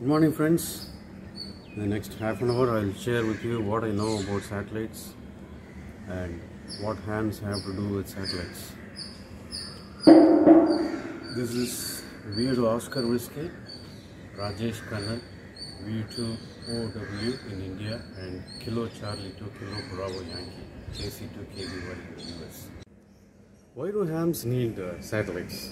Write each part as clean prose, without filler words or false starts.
Good morning, friends. In the next half an hour I'll share with you what I know about satellites and what hams have to do with satellites. This is V2 Oscar Whiskey, Rajesh Kannan, V2OW in India, and Kilo Charlie 2 Kilo Bravo Yankee, KC2KBY in the US. Why do hams need satellites?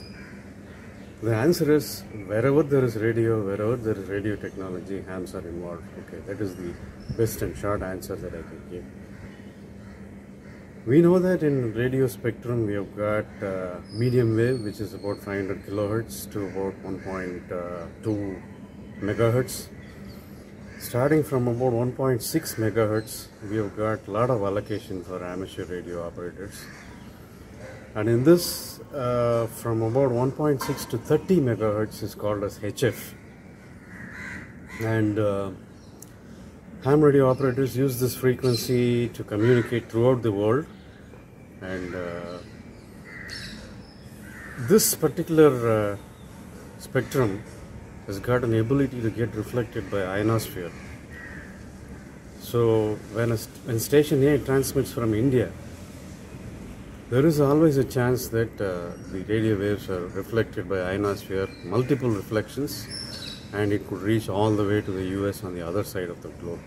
The answer is wherever there is radio technology, hams are involved. Okay, that is the best and short answer that I can give. We know that in radio spectrum we have got medium wave, which is about 500 kilohertz to about 1.2 megahertz. Starting from about 1.6 megahertz, we have got a lot of allocation for amateur radio operators. And in this, from about 1.6 to 30 megahertz is called as HF. And ham radio operators use this frequency to communicate throughout the world. And this particular spectrum has got an ability to get reflected by ionosphere. So when station A transmits from India, there is always a chance that the radio waves are reflected by ionosphere, multiple reflections, and it could reach all the way to the US on the other side of the globe.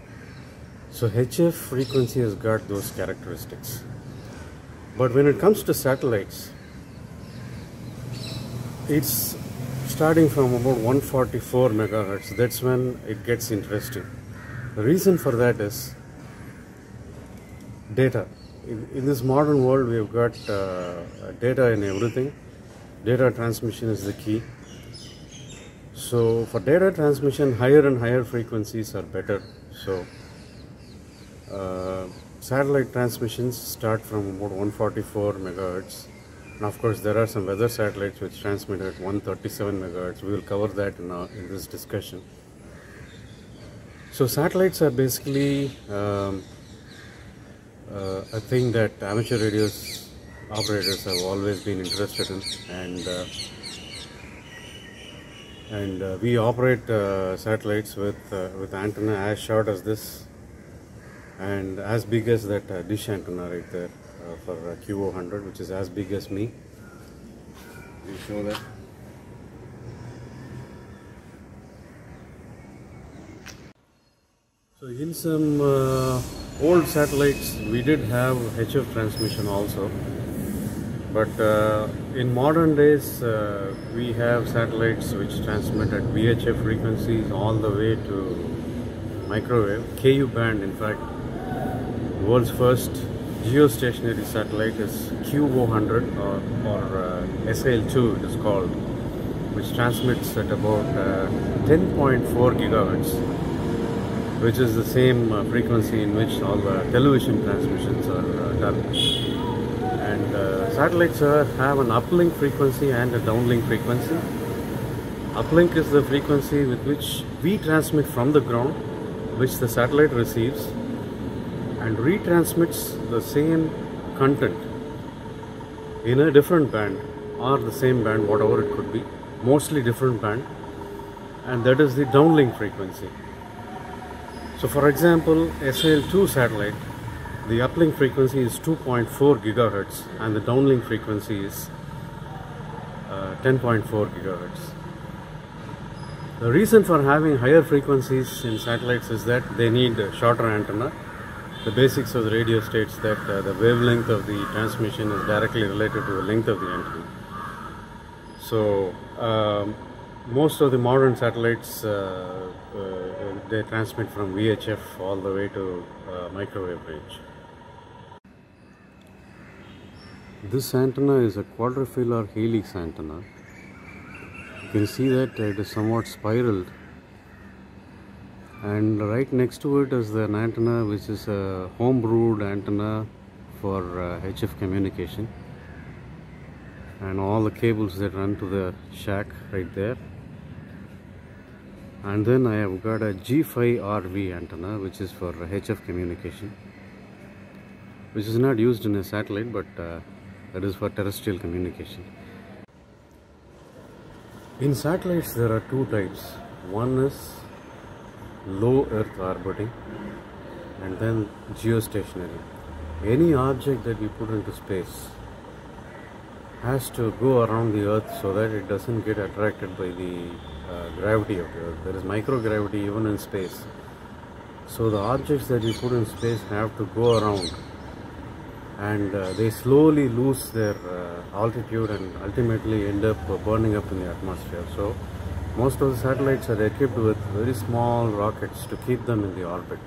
So HF frequency has got those characteristics. But when it comes to satellites, it's starting from about 144 megahertz. That's when it gets interesting. The reason for that is data. In this modern world, we have got data in everything. Data transmission is the key. So for data transmission, higher and higher frequencies are better. So satellite transmissions start from about 144 megahertz. And of course, there are some weather satellites which transmit at 137 megahertz. We will cover that in this discussion. So satellites are basically a thing that amateur radio operators have always been interested in, and we operate satellites with antenna as short as this and as big as that dish antenna right there for QO100, which is as big as me. You show that. So in some old satellites we did have HF transmission also, but in modern days we have satellites which transmit at VHF frequencies all the way to microwave, KU band. In fact, the world's first geostationary satellite is QO100 or SAL-2 it is called, which transmits at about 10.4 gigahertz, which is the same frequency in which all the television transmissions are done. And satellites have an uplink frequency and a downlink frequency. Uplink is the frequency with which we transmit from the ground, which the satellite receives and retransmits the same content in a different band or the same band, whatever it could be, mostly different band, and that is the downlink frequency. So for example, SAL-2 satellite, the uplink frequency is 2.4 gigahertz and the downlink frequency is 10.4 gigahertz. The reason for having higher frequencies in satellites is that they need a shorter antenna. The basics of the radio states that the wavelength of the transmission is directly related to the length of the antenna. So most of the modern satellites they transmit from VHF all the way to microwave range. This antenna is a quadrifilar helix antenna. You can see that it is somewhat spiraled, and right next to it is an antenna which is a home-brewed antenna for HF communication, and all the cables that run to the shack right there. And then I have got a G5RV antenna, which is for HF communication, which is not used in a satellite, but that is for terrestrial communication. In satellites there are two types. One is low Earth orbiting, and then geostationary. Any object that you put into space has to go around the Earth so that it doesn't get attracted by the gravity of the Earth. There is microgravity even in space. So the objects that you put in space have to go around, and they slowly lose their altitude and ultimately end up burning up in the atmosphere. So most of the satellites are equipped with very small rockets to keep them in the orbit.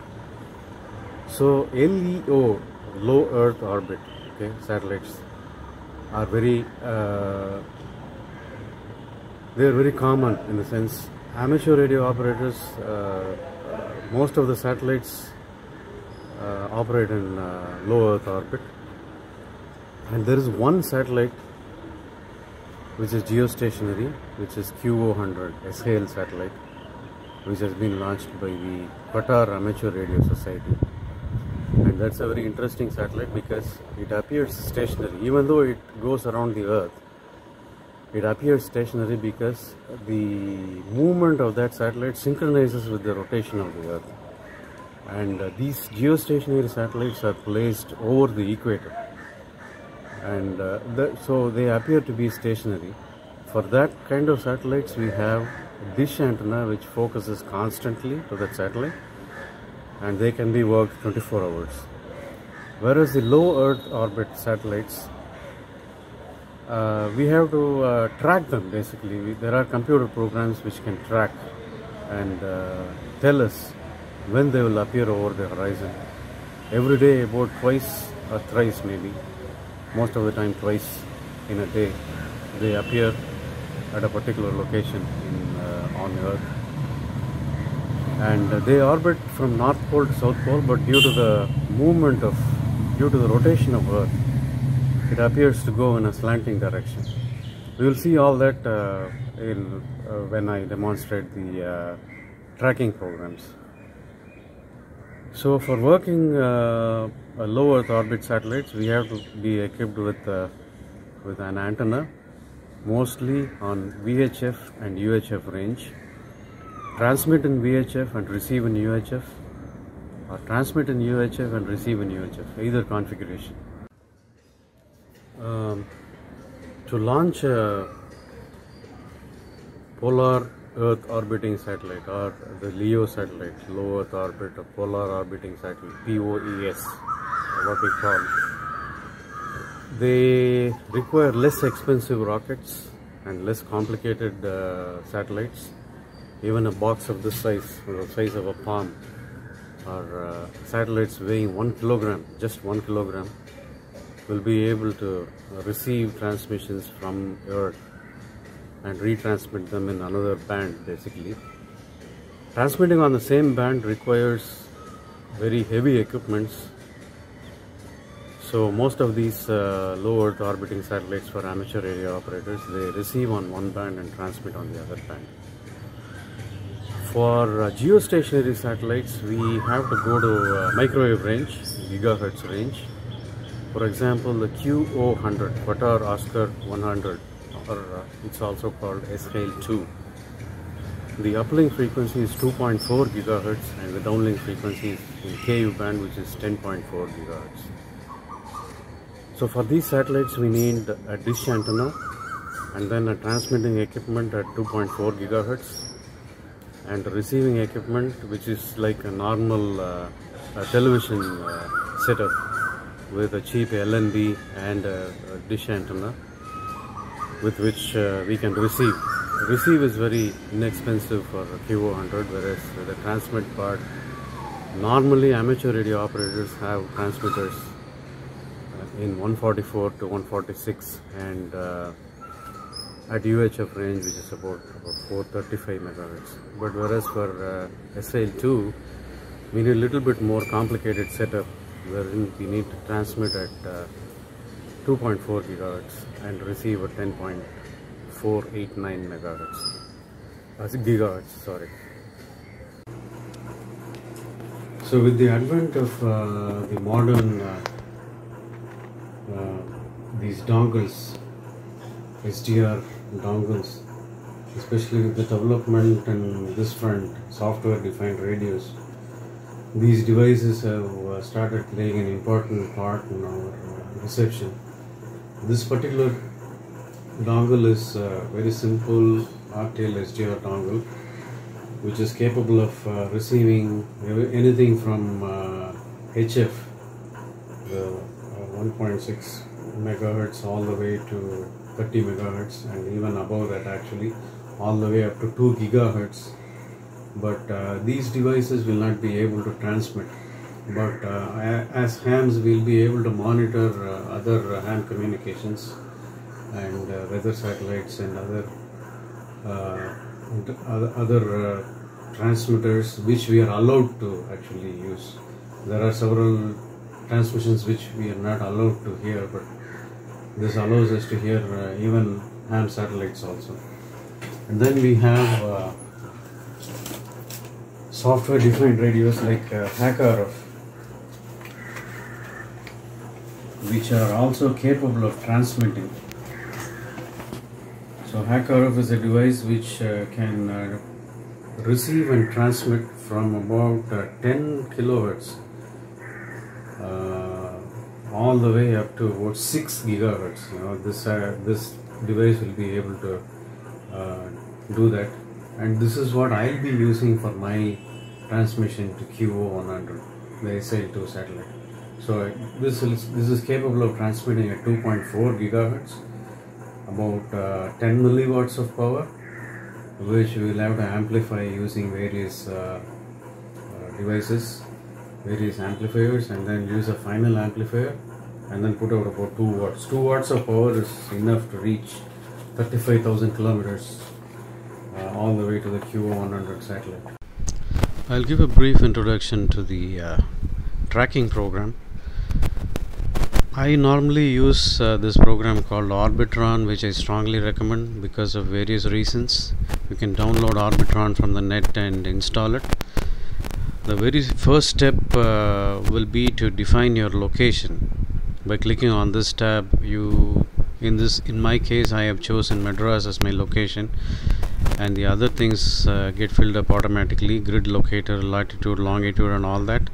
So LEO, low Earth orbit, okay, satellites are very they are very common in the sense amateur radio operators, most of the satellites operate in low Earth orbit, and there is one satellite which is geostationary, which is QO100 SHALE satellite, which has been launched by the Qatar Amateur Radio Society. And that's a very interesting satellite because it appears stationary. Even though it goes around the Earth, it appears stationary because the movement of that satellite synchronizes with the rotation of the Earth. And these geostationary satellites are placed over the equator, and so they appear to be stationary. For that kind of satellites, we have a dish antenna which focuses constantly to that satellite, and they can be worked 24 hours. Whereas the low Earth orbit satellites, we have to track them basically. There are computer programs which can track and tell us when they will appear over the horizon. Every day, about twice or thrice maybe, most of the time twice in a day, they appear at a particular location on Earth. And they orbit from North Pole to South Pole, but due to the rotation of Earth, it appears to go in a slanting direction. We will see all that when I demonstrate the tracking programs. So for working low Earth orbit satellites, we have to be equipped with an antenna, mostly on VHF and UHF range. Transmit in VHF and receive in UHF, or transmit in UHF and receive in UHF, either configuration. To launch a polar Earth orbiting satellite, or the LEO satellite, low Earth orbit, or polar orbiting satellite, POES, what we call, they require less expensive rockets and less complicated satellites. Even a box of this size, the size of a palm, or satellites weighing 1 kilogram, just 1 kilogram, will be able to receive transmissions from Earth and retransmit them in another band basically. Transmitting on the same band requires very heavy equipments. So most of these low Earth orbiting satellites for amateur radio operators, they receive on one band and transmit on the other band. For geostationary satellites, we have to go to microwave range, gigahertz range. For example, the QO100, Qatar Oscar 100, or it's also called SHALE 2. The uplink frequency is 2.4 gigahertz and the downlink frequency is in KU band, which is 10.4 gigahertz. So for these satellites, we need a dish antenna and then a transmitting equipment at 2.4 gigahertz. And receiving equipment which is like a normal television setup with a cheap LNB and a dish antenna with which we can receive. Receive is very inexpensive for QO100, whereas the transmit part, normally amateur radio operators have transmitters in 144 to 146 and at UHF range, which is about 435 megahertz. But whereas for SHALE 2, we need a little bit more complicated setup wherein we need to transmit at 2.4 gigahertz and receive at 10.489 megahertz. Gigahertz, sorry. So with the advent of the modern these dongles, SDR dongles, especially with the development in this front, software defined radios. These devices have started playing an important part in our reception. This particular dongle is very simple RTL SDR dongle, which is capable of receiving anything from HF, the 1.6 megahertz, all the way to 30 megahertz, and even above that, actually all the way up to 2 gigahertz. But these devices will not be able to transmit, but as hams we'll be able to monitor other ham communications and weather satellites and other transmitters which we are allowed to actually use. There are several transmissions which we are not allowed to hear, but this allows us to hear even ham satellites also. And then we have software defined radios like HackRF, which are also capable of transmitting. So HackRF is a device which can receive and transmit from about 10 kilohertz all the way up to about 6 gigahertz. This device will be able to do that, and this is what I'll be using for my transmission to QO100, the SL2 satellite. So this is capable of transmitting at 2.4 gigahertz, about 10 milliwatts of power, which we will have to amplify using various devices, various amplifiers, and then use a final amplifier and then put out about 2 watts. 2 watts of power is enough to reach 35,000 kilometers all the way to the QO100 satellite. I'll give a brief introduction to the tracking program. I normally use this program called Orbitron, which I strongly recommend because of various reasons. You can download Orbitron from the net and install it. The very first step will be to define your location. By clicking on this tab, in my case I have chosen Madras as my location, and the other things get filled up automatically: grid locator, latitude, longitude, and all that.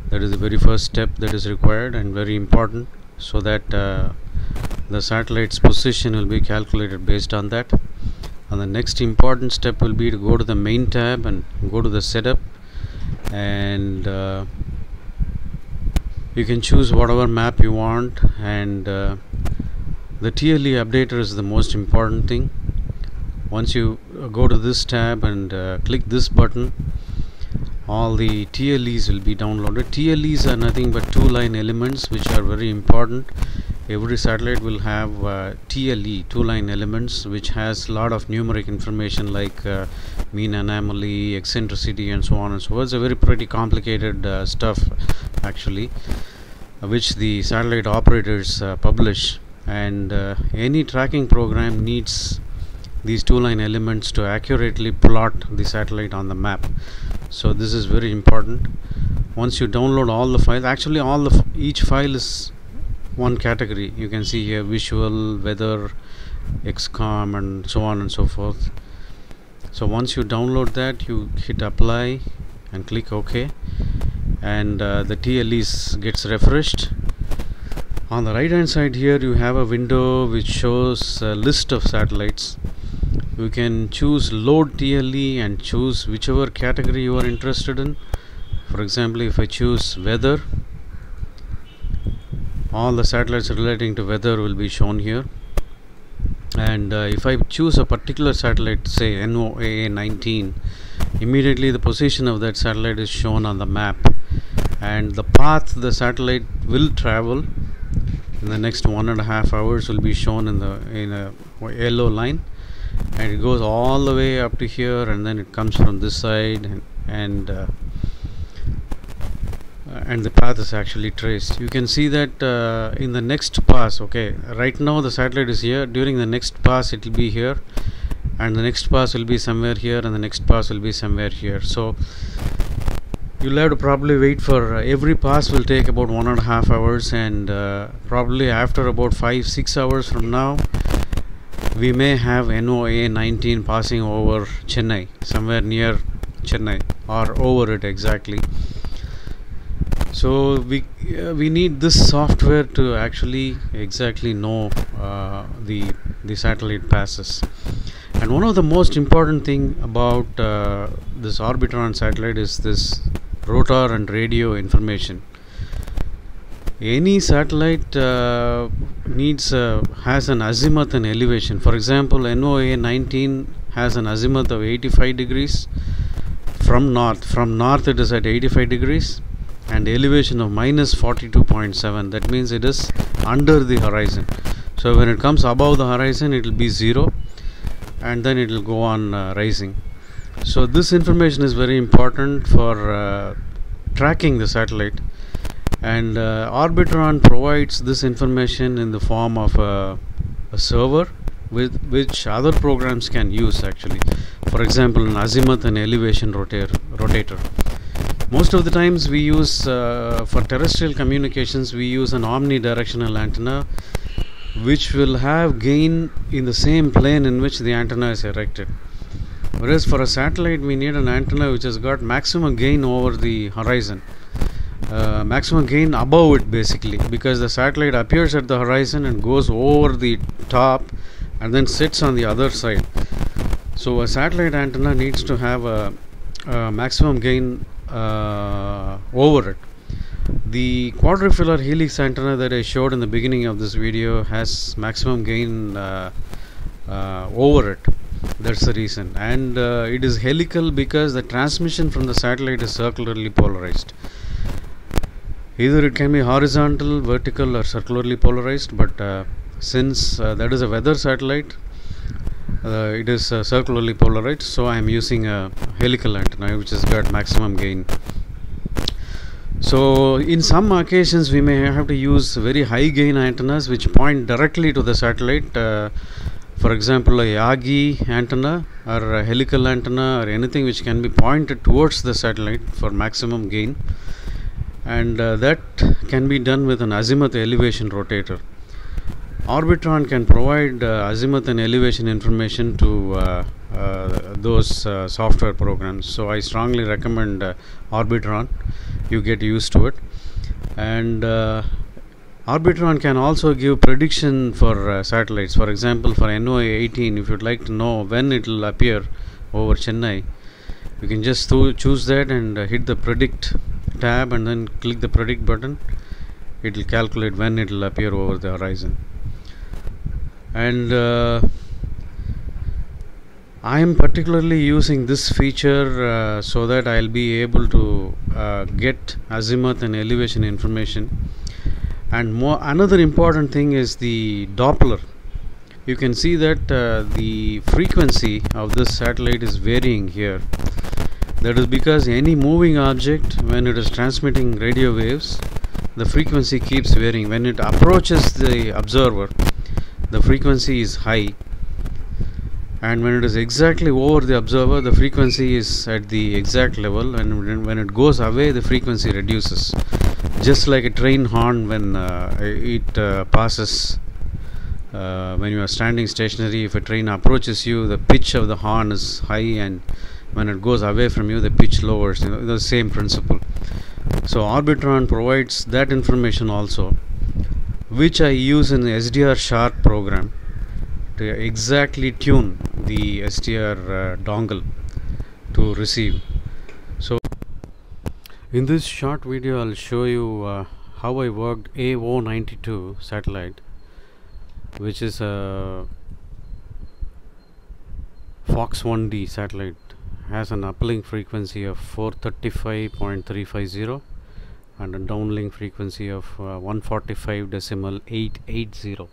That is the very first step that is required and very important, so that the satellite's position will be calculated based on that. And the next important step will be to go to the main tab and go to the setup, and you can choose whatever map you want, and the TLE updater is the most important thing. Once you go to this tab and click this button, all the TLEs will be downloaded. TLEs are nothing but two-line elements, which are very important. Every satellite will have TLE, two-line elements, which has a lot of numeric information like mean anomaly, eccentricity, and so on and so forth. It's a very pretty complicated stuff actually, which the satellite operators publish, and any tracking program needs these two-line elements to accurately plot the satellite on the map. So this is very important. Once you download all the files, actually each file is one category. You can see here visual, weather, XCOM, and so on and so forth. So once you download that, you hit apply and click OK, and the TLEs gets refreshed. On the right hand side here you have a window which shows a list of satellites. You can choose load TLE and choose whichever category you are interested in. For example, if I choose weather, all the satellites relating to weather will be shown here, and if I choose a particular satellite, say NOAA 19, immediately the position of that satellite is shown on the map, and the path the satellite will travel in the next 1.5 hours will be shown in a yellow line, and it goes all the way up to here, and then it comes from this side, and the path is actually traced. You can see that in the next pass, okay, right now the satellite is here. During the next pass it will be here, and the next pass will be somewhere here, and the next pass will be somewhere here. So you'll have to probably wait for every pass will take about 1.5 hours, and probably after about 5-6 hours from now we may have NOAA 19 passing over Chennai, somewhere near Chennai or over it exactly. So we need this software to actually exactly know the satellite passes. And one of the most important thing about this Orbitron satellite is this rotor and radio information. Any satellite has an azimuth and elevation. For example, NOAA 19 has an azimuth of 85 degrees from north. From north it is at 85 degrees and elevation of minus 42.7. That means it is under the horizon. So when it comes above the horizon, it will be 0, and then it will go on rising. So this information is very important for tracking the satellite, and Orbitron provides this information in the form of a server with which other programs can use actually. For example, an azimuth and elevation rotator. Most of the times we use for terrestrial communications, we use an omnidirectional antenna which will have gain in the same plane in which the antenna is erected. Whereas for a satellite we need an antenna which has got maximum gain over the horizon, maximum gain above it basically, because the satellite appears at the horizon and goes over the top and then sits on the other side. So a satellite antenna needs to have a maximum gain over it. The quadrifilar helix antenna that I showed in the beginning of this video has maximum gain over it. That's the reason. And it is helical because the transmission from the satellite is circularly polarized. Either it can be horizontal, vertical or circularly polarized, but since that is a weather satellite, it is circularly polarized, so I am using a helical antenna which has got maximum gain. So in some occasions we may have to use very high gain antennas which point directly to the satellite. For example, a Yagi antenna or a helical antenna or anything which can be pointed towards the satellite for maximum gain, and that can be done with an azimuth elevation rotator. Orbitron can provide azimuth and elevation information to those software programs. So I strongly recommend Orbitron. You get used to it. And Orbitron can also give prediction for satellites. For example, for NOAA 18, if you'd like to know when it will appear over Chennai, you can just choose that and hit the predict tab and then click the predict button. It will calculate when it will appear over the horizon. And I am particularly using this feature so that I'll be able to get azimuth and elevation information. And another important thing is the Doppler. You can see that the frequency of this satellite is varying here. That is because any moving object, when it is transmitting radio waves, the frequency keeps varying. When it approaches the observer, the frequency is high, and when it is exactly over the observer, the frequency is at the exact level, and when it goes away, the frequency reduces. Just like a train horn when it passes, when you are standing stationary, if a train approaches you, the pitch of the horn is high, and when it goes away from you, the pitch lowers. The same principle. So Orbitron provides that information also, which I use in the SDR Sharp program to exactly tune the SDR dongle to receive. So in this short video I'll show you how I worked AO92 satellite, which is a Fox 1D satellite. Has an uplink frequency of 435.350 and a downlink frequency of 145.880.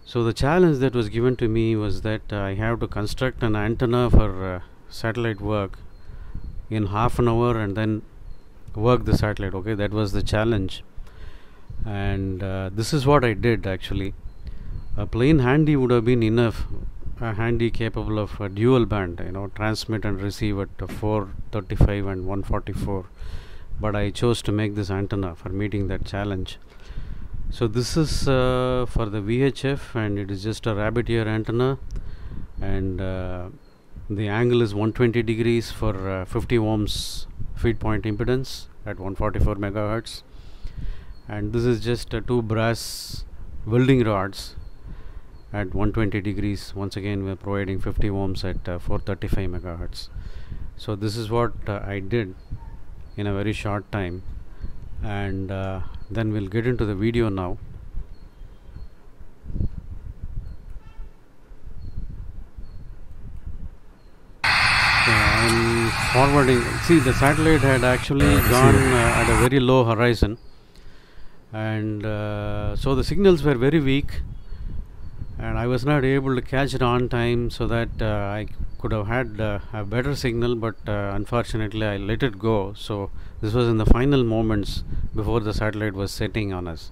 So the challenge that was given to me was that I have to construct an antenna for satellite work in half an hour and then work the satellite. Okay, that was the challenge, and this is what I did actually. A plain handy would have been enough, a handy capable of a dual band, transmit and receive at 435 and 144, but I chose to make this antenna for meeting that challenge. So this is for the VHF, and it is just a rabbit ear antenna, and the angle is 120 degrees for 50 ohms feed point impedance at 144 megahertz, and this is just two brass welding rods at 120 degrees. Once again, we are providing 50 ohms at 435 megahertz. So this is what I did in a very short time, and then we'll get into the video now. So I'm forwarding. See, the satellite had actually gone at a very low horizon, and so the signals were very weak, and I was not able to catch it on time, so that I could have had a better signal, but unfortunately I let it go. So this was in the final moments before the satellite was setting on us.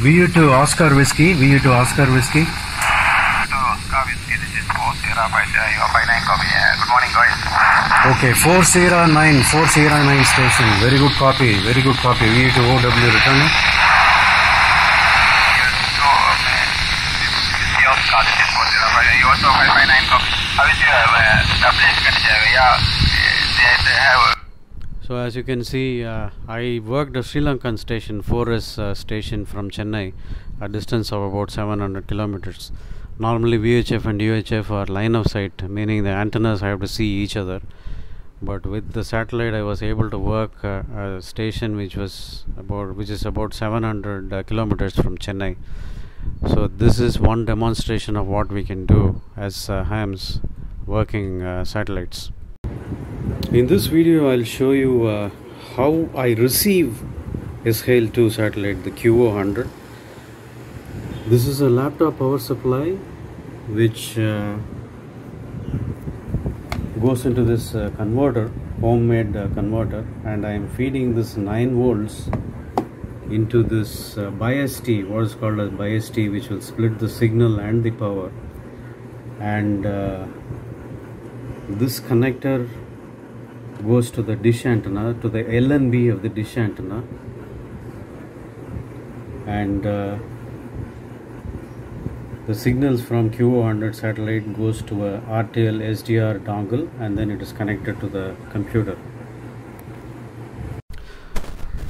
VU to Oscar Whiskey, VU to Oscar Whiskey. This is 4 Sierra 59 copy. Good morning, guys. Okay, 4 Sierra 9 station. Very good copy, VU to OW returning. Oscar, this is 4 Sierra 59. You also 559 copy. How is your place condition? Yeah, they have. So as you can see, I worked a Sri Lankan station, 4S station from Chennai, a distance of about 700 kilometers. Normally VHF and UHF are line of sight, meaning the antennas have to see each other. But with the satellite, I was able to work a station which is about 700 kilometers from Chennai. So this is one demonstration of what we can do as hams working satellites. In this video, I'll show you how I receive SHALE-2 satellite, the QO100. This is a laptop power supply which goes into this converter, homemade converter, and I am feeding this 9 volts into this bias T, what is called as bias T, which will split the signal and the power. And this connector goes to the dish antenna, to the LNB of the dish antenna, and the signals from QO100 satellite goes to a RTL SDR dongle, and then it is connected to the computer.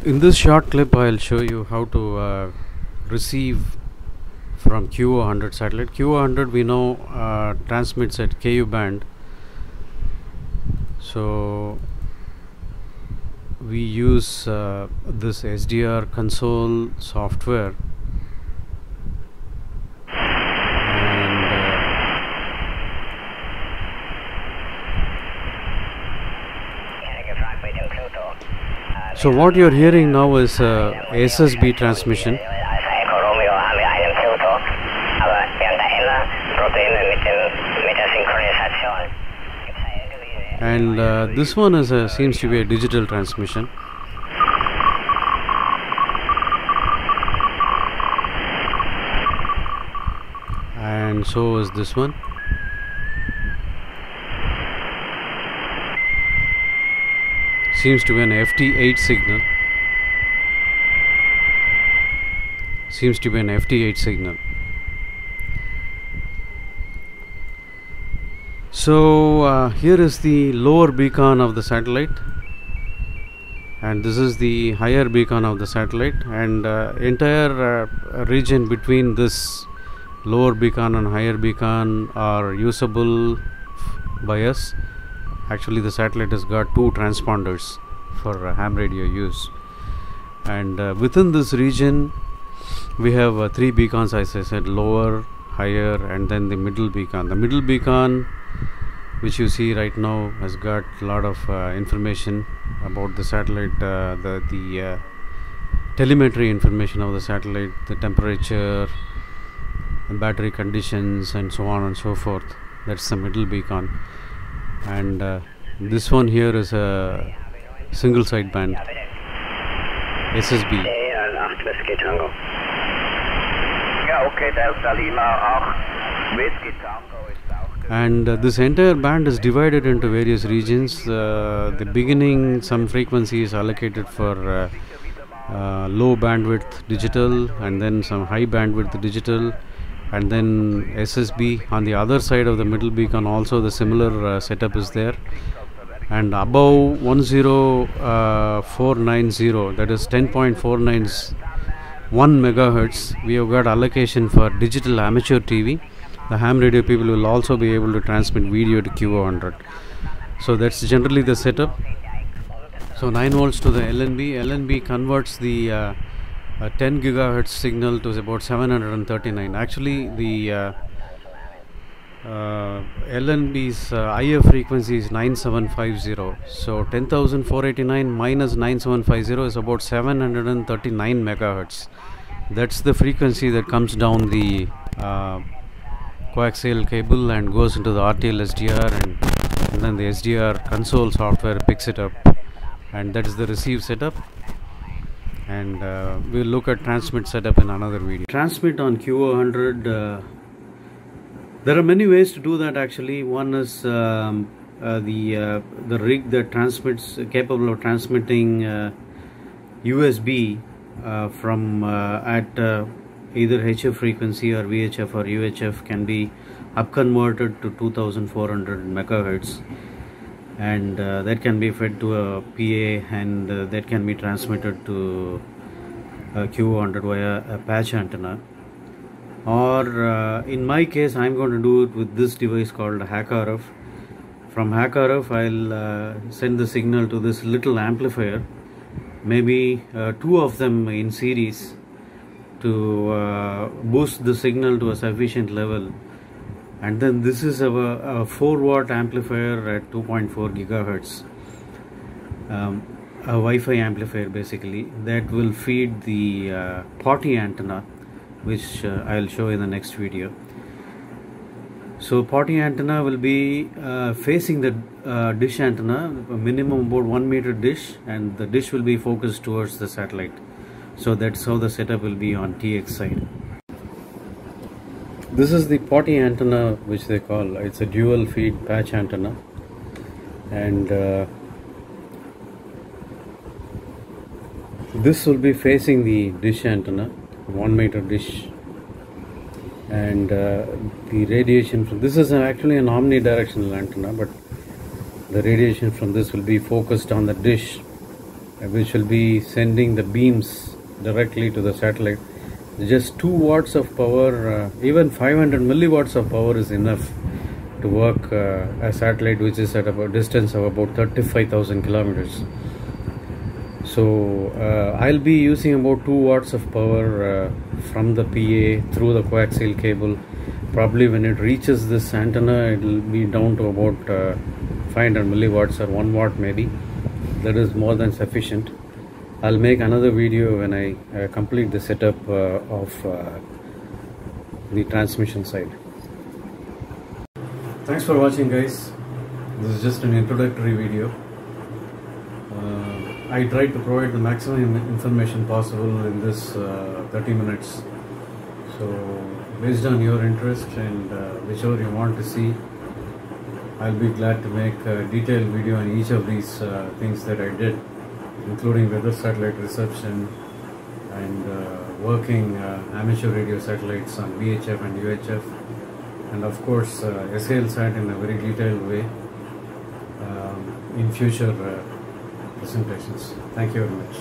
In this short clip, I'll show you how to receive from QO100 satellite. QO100, we know, transmits at KU band. So we use this SDR console software, so what you're hearing now is SSB transmission, and this one is seems to be a digital transmission. And so is this one. Seems to be an FT8 signal. So here is the lower beacon of the satellite, and this is the higher beacon of the satellite, and entire region between this lower beacon and higher beacon are usable by us. Actually, the satellite has got 2 transponders for ham radio use, and within this region we have 3 beacons, as I said, lower, higher, and then the middle beacon. The middle beacon, which you see right now, has got a lot of information about the satellite, the telemetry information of the satellite, the temperature, battery conditions, and so on and so forth. That's the middle beacon. And this one here is a single sideband SSB. Ja, okay, Delta Lima 8, Whiskey Tango ist auch. And this entire band is divided into various regions. The beginning, some frequency is allocated for low bandwidth digital, and then some high bandwidth digital, and then SSB. On the other side of the middle beacon also the similar setup is there. And above 10490, that is 10.491 megahertz, we have got allocation for digital amateur TV. The ham radio people will also be able to transmit video to QO100. So that's generally the setup. So 9 volts to the LNB. LNB converts the 10 gigahertz signal to about 739. Actually, the LNB's IF frequency is 9750. So 10,489 minus 9750 is about 739 megahertz. That's the frequency that comes down the coaxial cable and goes into the RTL SDR, and then the SDR console software picks it up, and that is the receive setup. And we'll look at transmit setup in another video. Transmit on QO100. There are many ways to do that actually. One is the rig that transmits, capable of transmitting USB from at either HF frequency or VHF or UHF, can be upconverted to 2400 megahertz, and that can be fed to a PA, and that can be transmitted to QO100 via a patch antenna. Or in my case, I'm going to do it with this device called HackRF. From HackRF, I'll send the signal to this little amplifier, maybe 2 of them in series, to boost the signal to a sufficient level. And then this is a 4-watt amplifier at 2.4 gigahertz, a Wi-Fi amplifier basically, that will feed the potty antenna, which I'll show in the next video. So potty antenna will be facing the dish antenna, a minimum about 1 meter dish, and the dish will be focused towards the satellite. So that's how the setup will be on TX side. This is the potty antenna, which they call. It's a dual feed patch antenna, and this will be facing the dish antenna, 1 meter dish, and the radiation from this is actually an omnidirectional antenna, but the radiation from this will be focused on the dish, which will be sending the beams directly to the satellite. Just 2 watts of power, even 500 milliwatts of power is enough to work a satellite which is at about distance of about 35,000 kilometers. So I'll be using about 2 watts of power from the PA through the coaxial cable. Probably when it reaches this antenna, it will be down to about 500 milliwatts or 1 watt maybe. That is more than sufficient. I'll make another video when I complete the setup of the transmission side. Thanks for watching, guys. This is just an introductory video. I tried to provide the maximum information possible in this 30 minutes. So based on your interest and whichever you want to see, I'll be glad to make a detailed video on each of these things that I did, including weather satellite reception and working amateur radio satellites on VHF and UHF, and of course SALSat in a very detailed way in future presentations. Thank you very much.